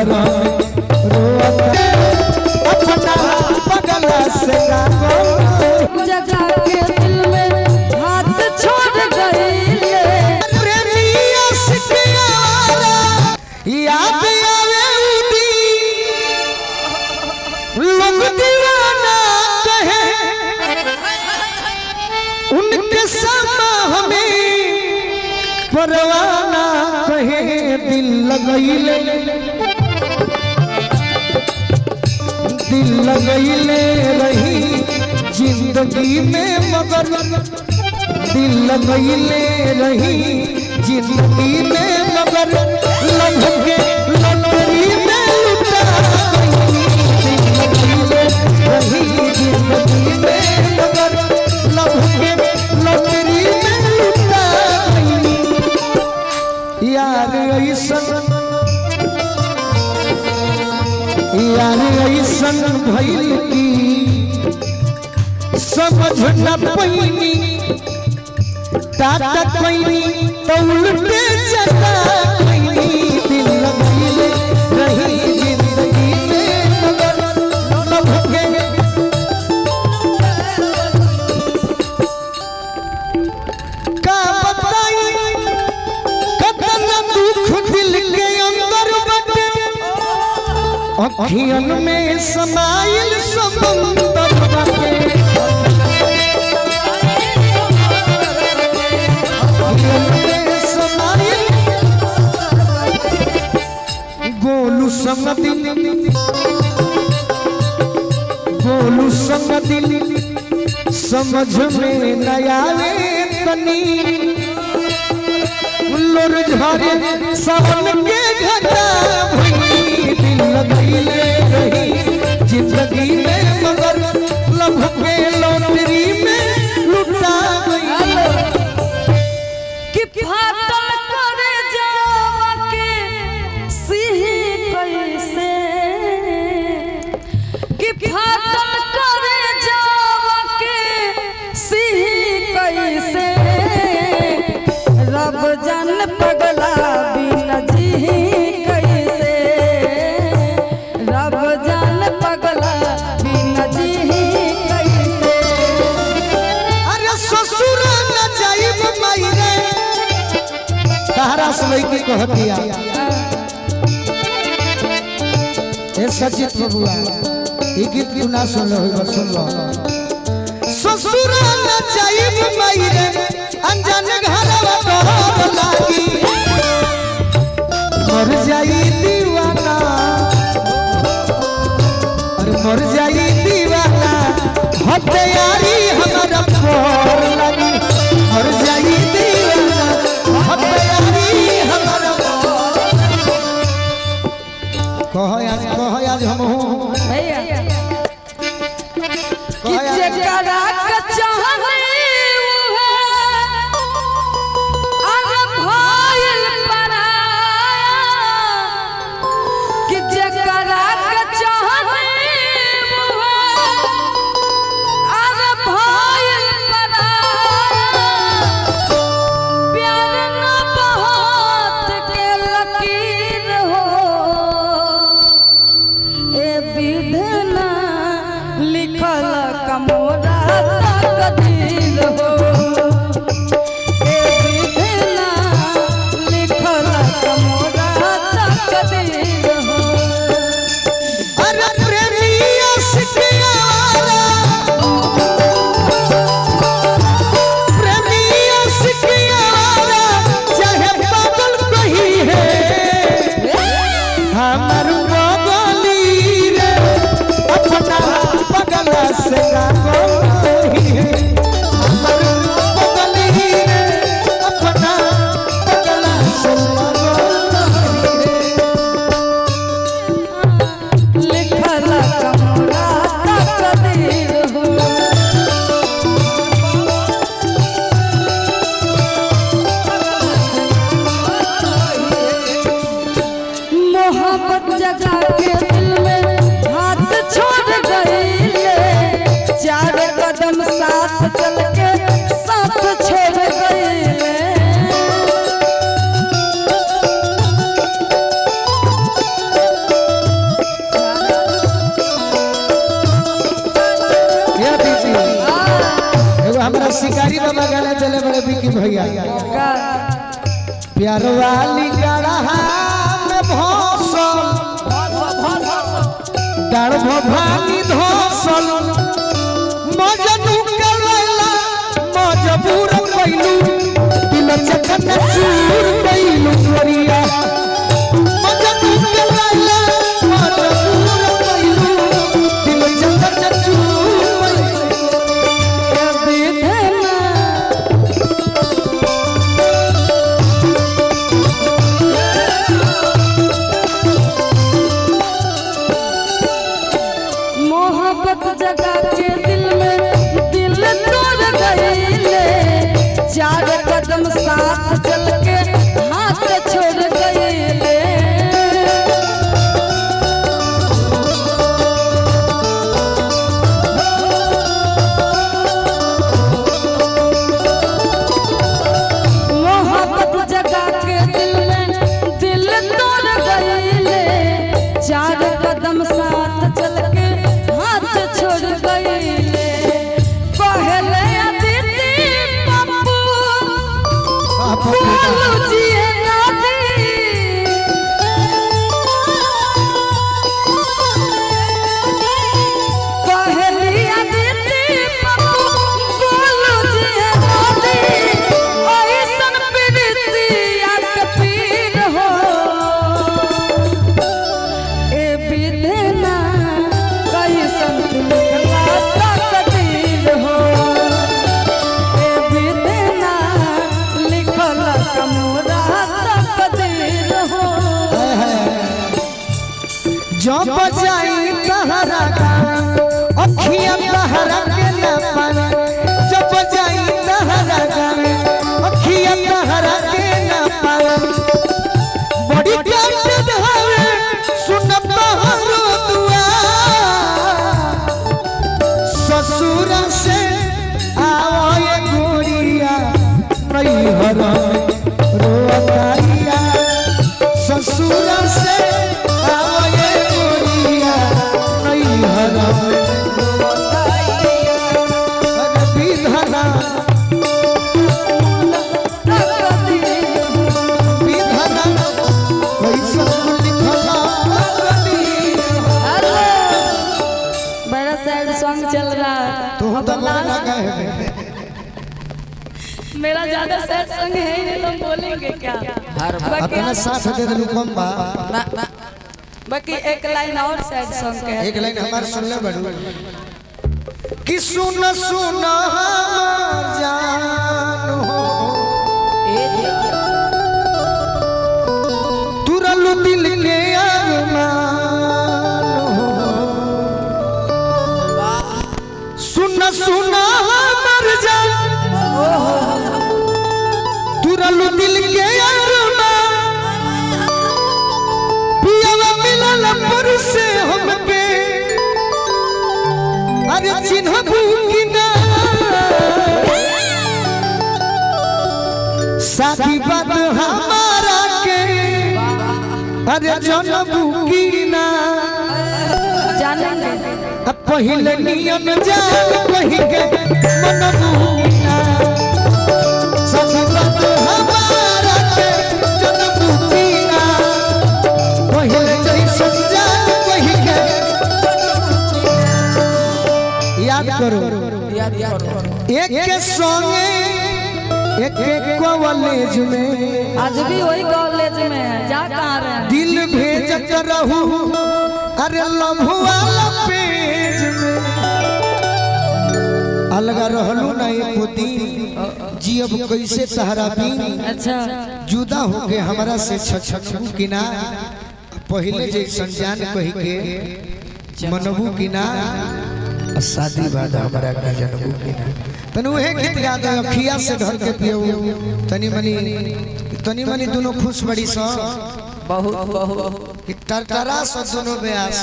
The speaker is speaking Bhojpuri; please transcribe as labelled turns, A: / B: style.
A: घर रोता अपना बगल से
B: जगह के दिल में हाथ छोड़ गई
A: प्रेमिया सिकियारा याद आवे लोग दीवाना कहे उनके समा हमें परवाना कहे दिल लगैले रही जिंदगी में मगर दिल लगैले रही जिंदगी में मगर लभ के लटरी में लुटा दिल लगैले रही जिंदगी में मगर लभ के लटरी में लुटा यार ऐसन भइल की समझ न पैनी टाटा पैनी तो उल्टे चला पैनी दिल लगैले रही जिंदगी में मगर लभ के का बताई कतना दुख दिल के अंदर बटे अखियन में समाइल समंदर बटे गोलू संग दिल समझ में न आवे तनी लोर झरे सावन के घटा भई दिल लगैले रही जिंदगी में मगर लभ के लॉटरी में लुटा गई
B: कि फाटल करे जावा के सिही कैसे कि फाटल करे जावा के सिही कैसे रब जान पगला बिना जी कैसे रब जान पगला बिना जी कैसे
A: अरे ससुर न जाइब मायरे तारा से लइकी कहतिया ए सचित बबुआ ई गीत तू ना सुन लो सुन लो ससुर न जाइब मायरे अनजान घरवा डर लागी मर जाई दीवाना अरे मर जाई दीवाना हत्यारी हमारा पर लगी मर जाई दीवाना हत्यारी हमारा कह आज हम हो
B: भैया कि जकरा के चाहने
A: प्यार वाली गढ़ा में भौसल डाढ़ भानी धौसल मजनू के लैला मजबूर कैलू दिल चकन चूर कैलू गोरिया मजनू के लैला मजबूर कैलू दिल चकन चूर
B: मोहब्बत जगा के दिल में दिल तोड़ गईले चार कदम साथ चल के हाथ छोड़ गईले मोहब्बत जगा के दिल में दिल तोड़ गईले चार कदम साथ चल के हाथ छोड़ गईले पहले अदिति पप्पू बोलू जिए नादी पहली अदिति पप्पू बोलू जिए नादी ऐसन प्रीतिया के पीर हो ए विधना कैसन लिखला तकदीर हो ए विधना लिखला कमोरा तकदीर हो
A: जब बजाई तहरा गान अखियां तहरा के न पावे जब बजाई तहरा गान अखियां तहरा के न पावे बड़ी काट धावे सुन तहरो दुआ ससुर से आओ गोरिया नैहर रोतारिया ससुर से आओ गोरिया नैहर अरे विधना विधना कैसन लिखला
B: बड़ा सैड सॉन्ग चल रहा है
A: तू तो ना कहे
B: मेरा ज्यादा सैड सॉन्ग है ही नहीं, तो बोलेंगे क्या
A: अपना साथ दे दलू कम बा
B: बाकी एक लाइन और सैड सॉन्ग के है।
A: एक लाइन हमार सुन ले बड़ू कि सुन सुन हमार जान हो तुरलू दिल के अरमान हो सुन सुन हमार जान तुरलू दिल के अरमान पियावा मिलल पर से हमके अरे चिन्हबू कि ना शादी बात हमारा के अरे जनबू कि ना
B: जानेंगे
A: अब पहले नियम जान कही के मनबू कि ना शादी बात हमारा के जनबू कि ना पहले जैसन जान कही के याद करो एक के संगे एक कॉलेज में
B: आज भी वही कॉलेज में है, जा कहाँ रहे हैं?
A: दिल भेजत रहू अरे लव वाला पेज में अलग रहलू ना एको दिन जियब कैसे तहरा बिन
B: अच्छा
A: जुदा होके हमरा से छछनबू कि ना पहले जैसन जान कही के मनबू कि ना शादी बाद हमरा का जनबू कि ना तनी उहे गीत याद है अखिया से ढर के पियो तनी मनी दोनों खुश बड़ी सा बहुत बहुत टरटरा सा दोनों बेआस